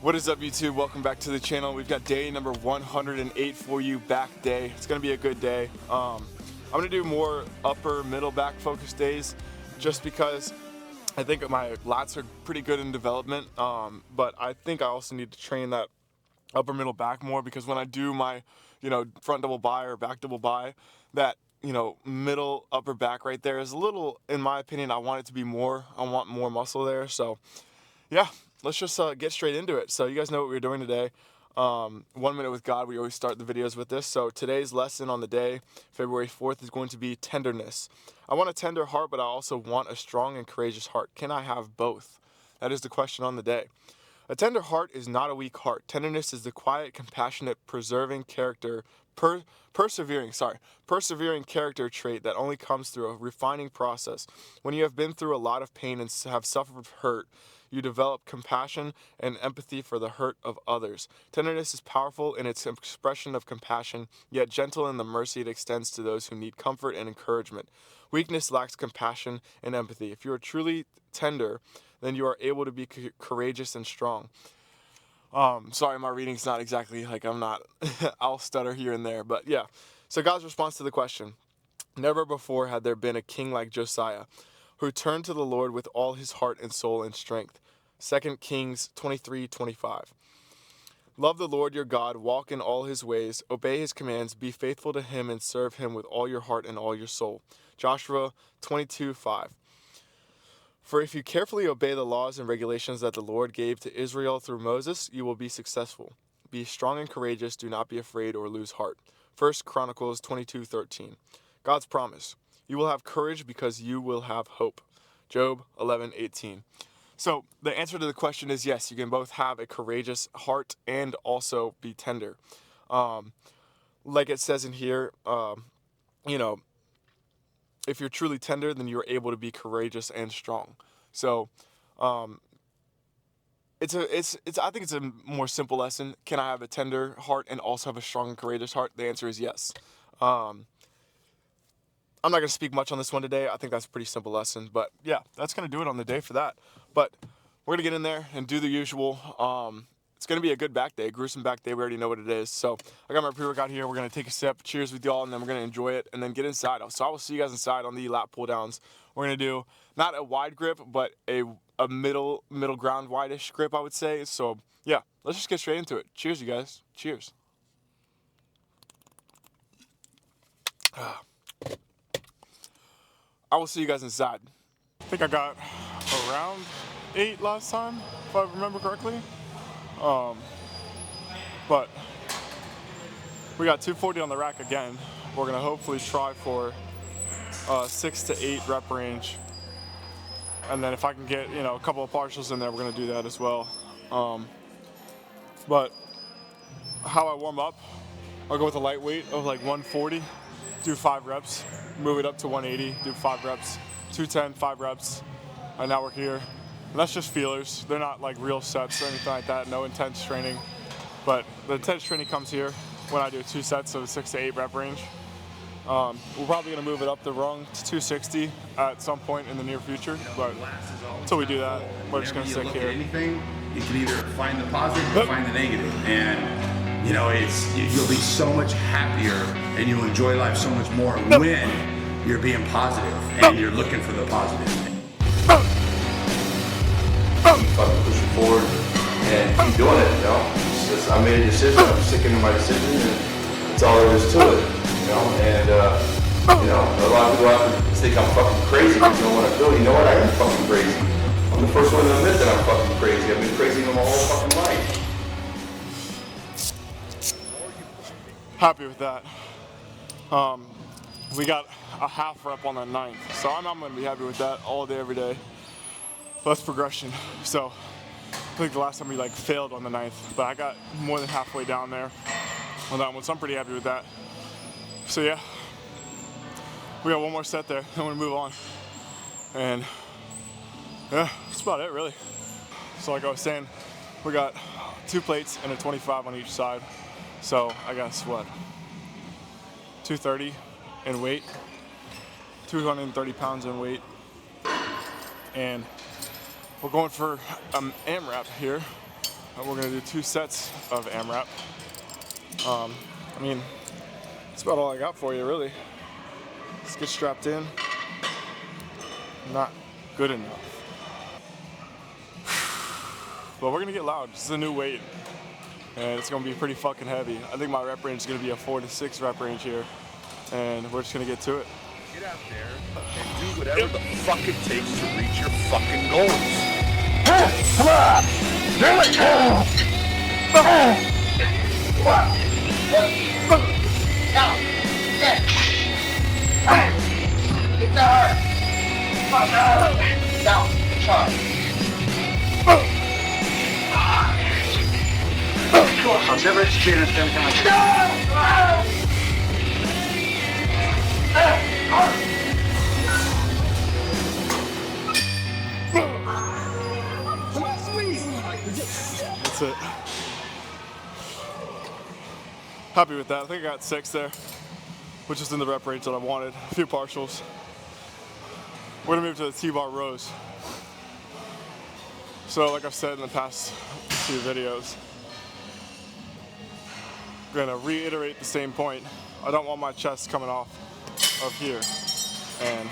What is up, YouTube? Welcome back to the channel. We've got day number 108 for you, back day. It's gonna be a good day. I'm gonna do more upper middle back focus days just because I think my lats are pretty good in development, but I think I also need to train that upper middle back more, because when I do my front double bi or back double bi, that middle upper back right there is a little, in my opinion, I want it to be more. I want more muscle there. So yeah, let's just get straight into it. So you guys know what we're doing today. 1 minute with God. We always start the videos with this. So today's lesson on the day, February 4th, is going to be tenderness. I want a tender heart, but I also want a strong and courageous heart. Can I have both? That is the question on the day. A tender heart is not a weak heart. Tenderness is the quiet, compassionate, persevering character character trait that only comes through a refining process. When you have been through a lot of pain and have suffered hurt, you develop compassion and empathy for the hurt of others. Tenderness is powerful in its expression of compassion, yet gentle in the mercy it extends to those who need comfort and encouragement. Weakness lacks compassion and empathy. If you are truly tender, then you are able to be courageous and strong. Sorry, my reading's not exactly like I'll stutter here and there, but yeah. So God's response to the question: never before had there been a king like Josiah, who turned to the Lord with all his heart and soul and strength. 2 Kings 23:25. Love the Lord your God, walk in all his ways, obey his commands, be faithful to him, and serve him with all your heart and all your soul. Joshua 22:5. For if you carefully obey the laws and regulations that the Lord gave to Israel through Moses, you will be successful. Be strong and courageous, do not be afraid or lose heart. 1 Chronicles 22:13. God's promise: you will have courage because you will have hope. Job 11:18. So the answer to the question is yes, you can both have a courageous heart and also be tender. Like it says in here, if you're truly tender, then you're able to be courageous and strong. So, I think it's a more simple lesson. Can I have a tender heart and also have a strong and courageous heart? The answer is yes. I'm not going to speak much on this one today. I think that's a pretty simple lesson, but yeah, that's going to do it on the day for that. But we're going to get in there and do the usual. It's going to be a good back day, a gruesome back day. We already know what it is. So I got my pre-workout here. We're going to take a sip, cheers with y'all, and then we're going to enjoy it and then get inside. So I will see you guys inside on the lat pull downs. We're going to do not a wide grip, but a middle ground wide-ish grip, I would say. So yeah, let's just get straight into it. Cheers, you guys. Cheers. I will see you guys inside. I think I got around 8 last time, if I remember correctly. But we got 240 on the rack again. We're gonna hopefully try for 6 to 8 rep range, and then if I can get a couple of partials in there, we're gonna do that as well. But how I warm up, I'll go with a light weight of like 140, do 5 reps, move it up to 180, do 5 reps, 210, 5 reps, and now we're here. And that's just feelers. They're not like real sets or anything like that, no intense training. But the intense training comes here when I do 2 sets of 6 to 8 rep range. We're probably gonna move it up the rung to 260 at some point in the near future, but until we do that, we're just gonna stick here. Anything, you can either find the positive or find the negative. And you'll be so much happier and you'll enjoy life so much more when you're being positive and you're looking for the positive. Fucking pushing forward and keep doing it, I made a decision, I'm sticking to my decision, and that's all there is to it, and a lot of people have to think I'm fucking crazy, but what I feel, what, I am fucking crazy. I'm the first one to admit that I'm fucking crazy. I've been crazy my whole fucking life. Happy with that. We got a half rep on the 9th, so I'm gonna be happy with that all day, every day. That's progression. So I think the last time we failed on the 9th, but I got more than halfway down there on that one, so I'm pretty happy with that. So yeah, we got one more set there, then we're gonna move on. And yeah, that's about it really. So like I was saying, we got 2 plates and a 25 on each side. So I guess what, 230 in weight, 230 pounds in weight, and we're going for AMRAP here. we're gonna do 2 sets of AMRAP. I mean, that's about all I got for you, really. Let's get strapped in. Not good enough. But we're gonna get loud. This is a new weight, and it's gonna be pretty fucking heavy. I think my rep range is gonna be a 4 to 6 rep range here, and we're just gonna get to it. Get out there and do whatever the fuck it takes to reach your fucking goals. Come on! Do it! Now, get! Get the heart! Down, charge. I've never experienced anything like this. That's it. Happy with that. I think I got 6 there, which is in the rep range that I wanted. A few partials. We're gonna move to the T-bar rows. So like I've said in the past few videos, I'm gonna reiterate the same point. I don't want my chest coming off of here, and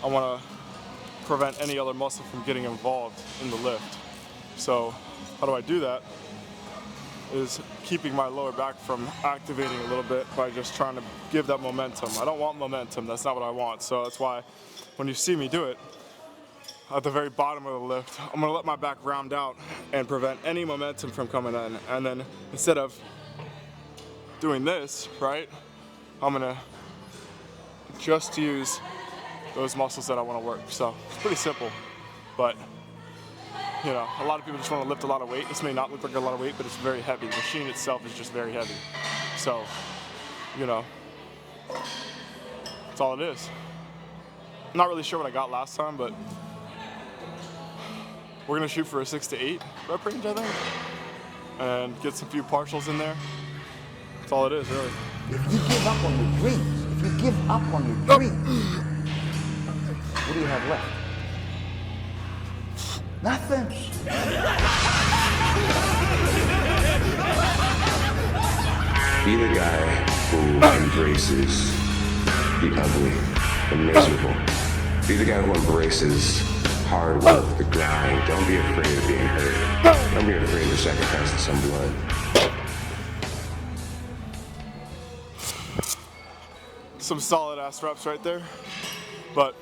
I wanna prevent any other muscle from getting involved in the lift. So how do I do that? Is keeping my lower back from activating a little bit by just trying to give that momentum. I don't want momentum, that's not what I want. So that's why when you see me do it, at the very bottom of the lift, I'm gonna let my back round out and prevent any momentum from coming in. And then instead of doing this, right, I'm gonna just use those muscles that I wanna work. So it's pretty simple, but you know, a lot of people just want to lift a lot of weight. This may not look like a lot of weight, but it's very heavy. The machine itself is just very heavy. So, you know, that's all it is. I'm not really sure what I got last time, but we're gonna shoot for a 6 to 8 rep range, I think, and get some few partials in there. That's all it is, really. If you give up on your dreams, what do you have left? Nothing. Be the guy who embraces the ugly, the miserable. Be the guy who embraces hard work, the grind. Don't be afraid of being hurt. Don't be afraid of sacrificing some blood. Some solid ass reps right there, but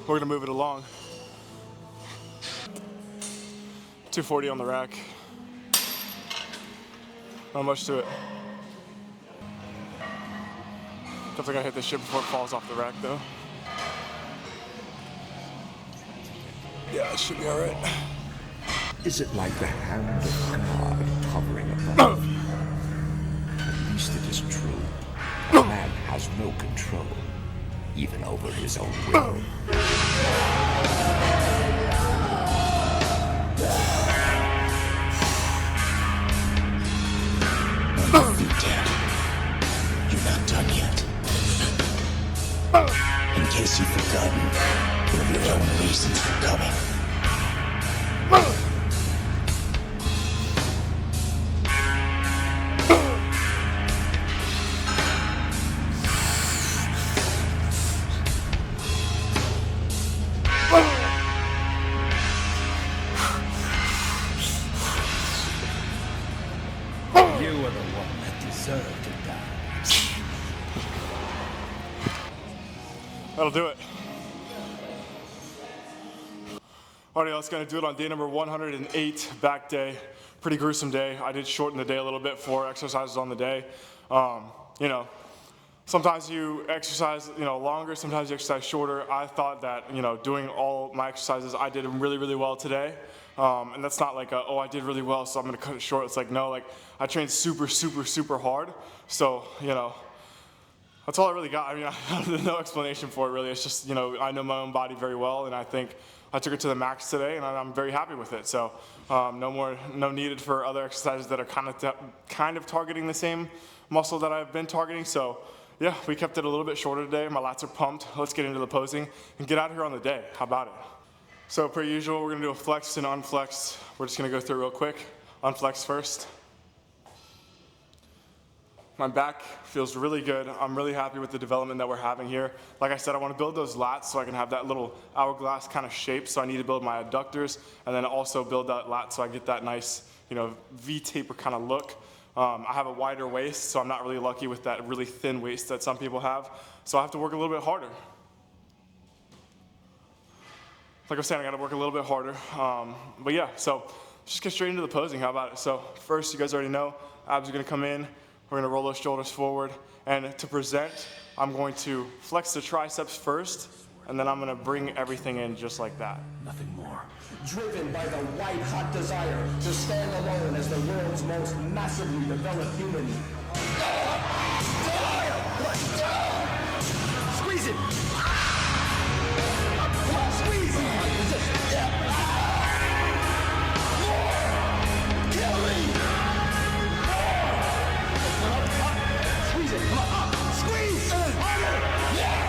we're gonna move it along. 240 on the rack. Not much to it. Definitely gotta hit this shit before it falls off the rack though. Yeah, it should be alright. Is it like the hand of God hovering above? At least it is true. A man has no control, even over his own will. Be dead. You're not done yet. In case you've forgotten, you have your own reasons for coming. You are the one that deserved to die. That'll do it. Alrighty, that's gonna do it on day number 108, back day. Pretty gruesome day. I did shorten the day a little bit, 4 exercises on the day. You know, sometimes you exercise, longer, sometimes you exercise shorter. I thought that, doing all my exercises, I did really, really well today. And that's not like, oh, I did really well, so I'm gonna cut it short. It's like, no, like, I trained super, super, super hard. So, that's all I really got. I mean, there's no explanation for it, really. It's just, I know my own body very well, and I think I took it to the max today, and I'm very happy with it. So, no needed for other exercises that are kind of targeting the same muscle that I've been targeting. So, yeah, we kept it a little bit shorter today. My lats are pumped. Let's get into the posing and get out of here on the day. How about it? So per usual, we're gonna do a flex and unflex. We're just gonna go through real quick. Unflex first. My back feels really good. I'm really happy with the development that we're having here. Like I said, I want to build those lats so I can have that little hourglass kind of shape. So I need to build my adductors and then also build that lat so I get that nice, V-taper kind of look. I have a wider waist, so I'm not really lucky with that really thin waist that some people have. So I have to work a little bit harder. Like I was saying, I got to work a little bit harder. But yeah, so just get straight into the posing. How about it? So first, you guys already know, abs are going to come in. We're gonna roll those shoulders forward. And to present, I'm going to flex the triceps first, and then I'm gonna bring everything in just like that. Nothing more. Driven by the white-hot desire to stand alone as the world's most massively developed human. Squeeze it! Come on, squeeze! Resist. Yeah. More! Kill me! Squeeze it! Come on, up! Squeeze! Harder! Yeah!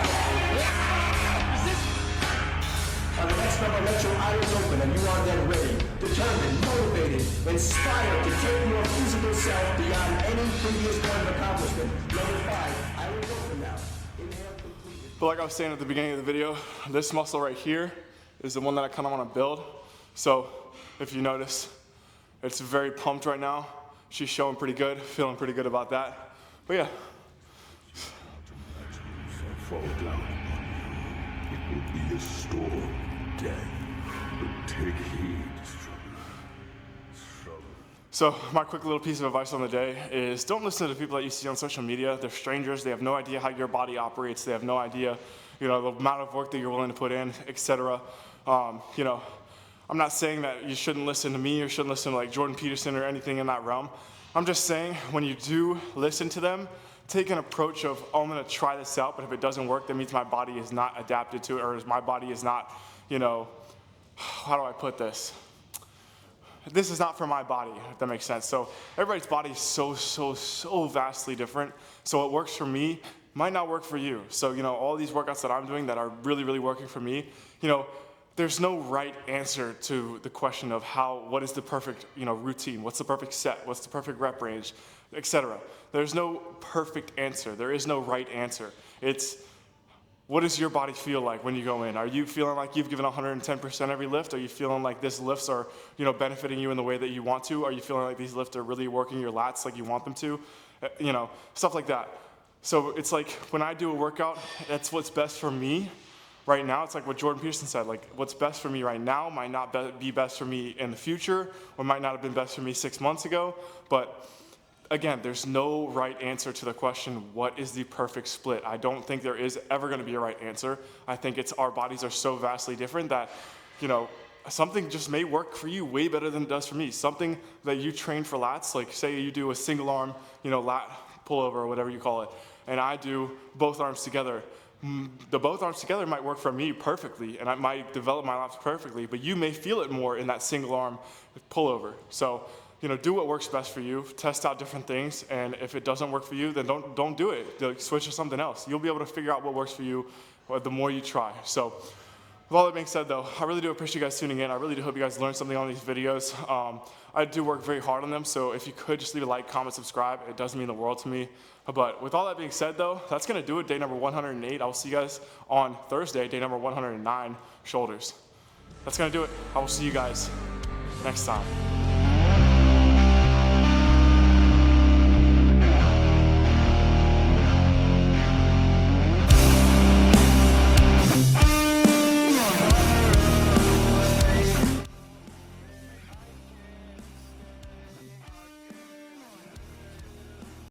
On the next number, let your eyes open and you are then ready, determined, motivated, inspired to take your physical self beyond any previous point of accomplishment. Number 5, I will open now. Inhale completely. But like I was saying at the beginning of the video, this muscle right here is the one that I kind of want to build. So if you notice, it's very pumped right now. She's showing pretty good, feeling pretty good about that. But yeah. Fall down. It will be a storm, death. But take heed. So my quick little piece of advice on the day is don't listen to the people that you see on social media. They're strangers. They have no idea how your body operates. They have no idea, the amount of work that you're willing to put in, etc. I'm not saying that you shouldn't listen to me or shouldn't listen to like Jordan Peterson or anything in that realm. I'm just saying when you do listen to them, take an approach of, oh, I'm gonna try this out, but if it doesn't work, that means my body is not adapted to it, or my body is not, how do I put this? This is not for my body, if that makes sense. So everybody's body is so vastly different. So what works for me might not work for you. So, all these workouts that I'm doing that are really, really working for me, there's no right answer to the question of what is the perfect, routine? What's the perfect set? What's the perfect rep range, etc. There's no perfect answer. There is no right answer. It's what does your body feel like when you go in? Are you feeling like you've given 110% every lift? Are you feeling like these lifts are, benefiting you in the way that you want to? Are you feeling like these lifts are really working your lats like you want them to? Stuff like that. So it's like when I do a workout, that's what's best for me. Right now, it's like what Jordan Peterson said, like what's best for me right now might not be best for me in the future, or might not have been best for me 6 months ago. But again, there's no right answer to the question, what is the perfect split? I don't think there is ever gonna be a right answer. I think our bodies are so vastly different that, something just may work for you way better than it does for me. Something that you train for lats, like say you do a single arm, lat pullover or whatever you call it, and I do both arms together. The both arms together might work for me perfectly, and I might develop my lats perfectly, but you may feel it more in that single arm pullover. So, do what works best for you, test out different things, and if it doesn't work for you, then don't do it. Switch to something else. You'll be able to figure out what works for you the more you try. So, with all that being said though, I really do appreciate you guys tuning in. I really do hope you guys learned something on these videos. I do work very hard on them, so if you could just leave a like, comment, subscribe, it does mean the world to me. But with all that being said though, that's gonna do it, day number 108. I will see you guys on Thursday, day number 109, shoulders. That's gonna do it. I will see you guys next time.